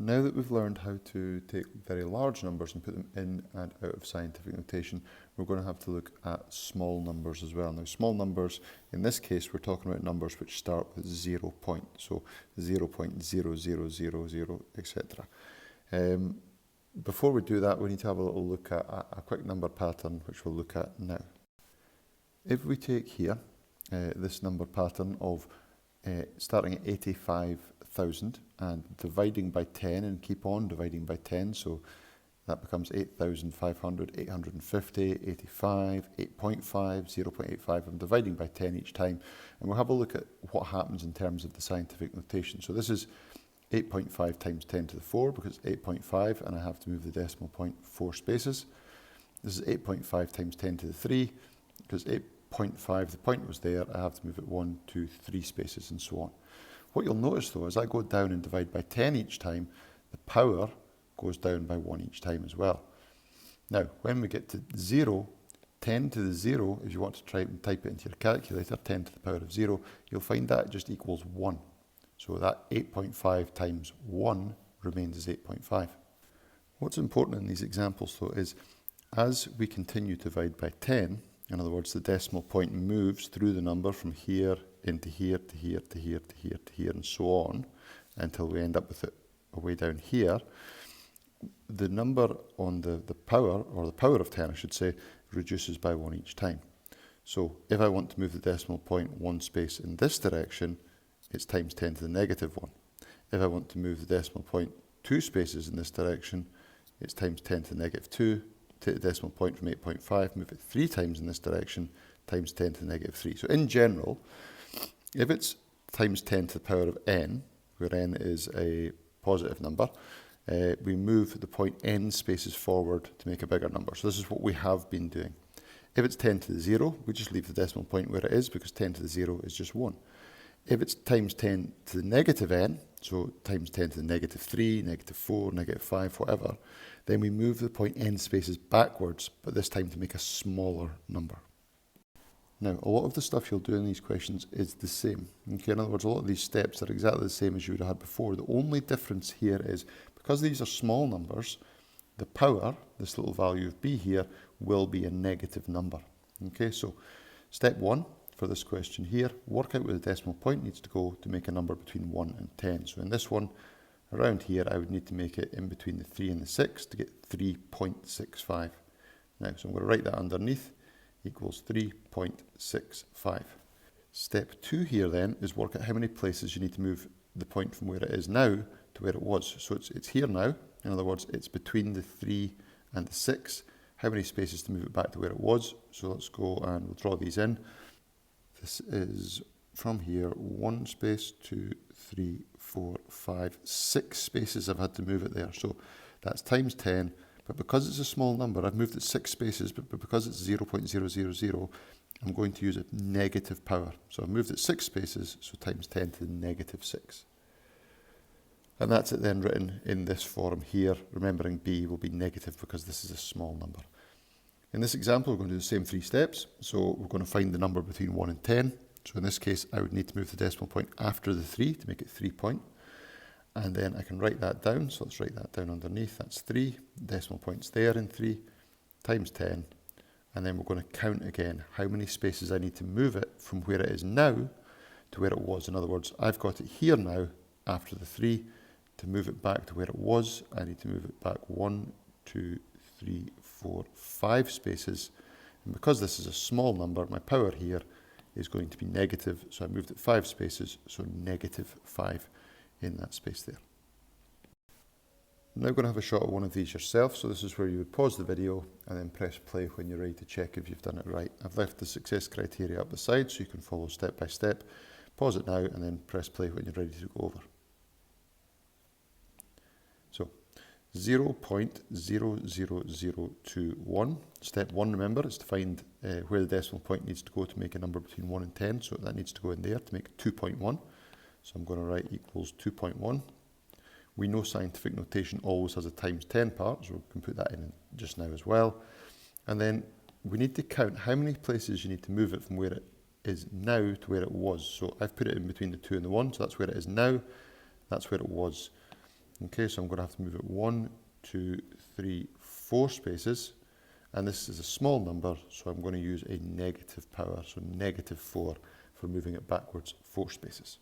Now that we've learned how to take very large numbers and put them in and out of scientific notation, we're going to have to look at small numbers as well. Now, small numbers, in this case, we're talking about numbers which start with 0 point, so 0.0000, etc. Before we do that, we need to have a little look at a quick number pattern, which we'll look at now. If we take here this number pattern of starting at 85,000 and dividing by 10 and keep on dividing by 10, so that becomes 8,500, 850, 85, 8.5, 0.85. I'm dividing by 10 each time, and we'll have a look at what happens in terms of the scientific notation. So this is 8.5 times 10 to the 4 because it's 8.5 and I have to move the decimal point 4 spaces. This is 8.5 times 10 to the 3 because 8.5, the point was there, I have to move it 1, 2, 3 spaces and so on. What you'll notice though, as I go down and divide by 10 each time, the power goes down by 1 each time as well. Now, when we get to 0, 10 to the 0, if you want to try and type it into your calculator, 10 to the power of 0, you'll find that just equals 1. So that 8.5 times 1 remains as 8.5. What's important in these examples though is as we continue to divide by 10, in other words, the decimal point moves through the number from here into here to here to here to here to here and so on until we end up with it way down here. The number on the power, or the power of 10 I should say, reduces by 1 each time. So if I want to move the decimal point 1 space in this direction, it's times 10 to the negative 1. If I want to move the decimal point 2 spaces in this direction, it's times 10 to the negative 2. Take the decimal point from 8.5, move it 3 times in this direction, times 10 to the negative 3. So in general, if it's times 10 to the power of n, where n is a positive number, we move the point n spaces forward to make a bigger number. So this is what we have been doing. If it's 10 to the 0, we just leave the decimal point where it is because 10 to the 0 is just 1. If it's times 10 to the negative n, so times 10 to the negative 3, negative 4, negative 5, whatever, then we move the point n spaces backwards, but this time to make a smaller number. Now, a lot of the stuff you'll do in these questions is the same. Okay, in other words, a lot of these steps are exactly the same as you would have had before. The only difference here is, because these are small numbers, the power, this little value of b here, will be a negative number. Okay, so step 1 for this question here, work out where the decimal point needs to go to make a number between 1 and 10. So in this one, around here, I would need to make it in between the 3 and the 6 to get 3.65. Now, so I'm going to write that underneath, equals 3.65. Step 2 here then is work out how many places you need to move the point from where it is now to where it was. So it's here now, in other words, it's between the 3 and the 6. How many spaces to move it back to where it was? So let's go and we'll draw these in. This is from here, 1 space, 2, 3, 4, 5, 6 spaces I've had to move it there. So that's times 10, but because it's a small number, I've moved it 6 spaces, but because it's 0.000, I'm going to use a negative power. So I've moved it 6 spaces, so times 10 to the negative 6. And that's it then written in this form here, remembering b will be negative because this is a small number. In this example, we're going to do the same 3 steps. So we're going to find the number between 1 and 10. So in this case, I would need to move the decimal point after the 3 to make it 3 point. And then I can write that down. So let's write that down underneath. That's 3. Decimal point's there in 3 times 10. And then we're going to count again how many spaces I need to move it from where it is now to where it was. In other words, I've got it here now after the 3. To move it back to where it was, I need to move it back 1, 2, 3, 4, 5 spaces. And because this is a small number, my power here is going to be negative. So I moved it 5 spaces, so negative 5 in that space there. I'm now going to have a shot at one of these yourself. So this is where you would pause the video and then press play when you're ready to check if you've done it right. I've left the success criteria up the side so you can follow step by step. Pause it now and then press play when you're ready to go over. So 0.00021. Step 1, remember, is to find where the decimal point needs to go to make a number between 1 and 10. So that needs to go in there to make 2.1. So I'm going to write equals 2.1. We know scientific notation always has a times 10 part, so we can put that in just now as well. And then we need to count how many places you need to move it from where it is now to where it was. So I've put it in between the 2 and the 1, so that's where it is now, that's where it was. Okay, so I'm going to have to move it 1, 2, 3, 4 spaces. And this is a small number, so I'm going to use a negative power, so -4 for moving it backwards 4 spaces.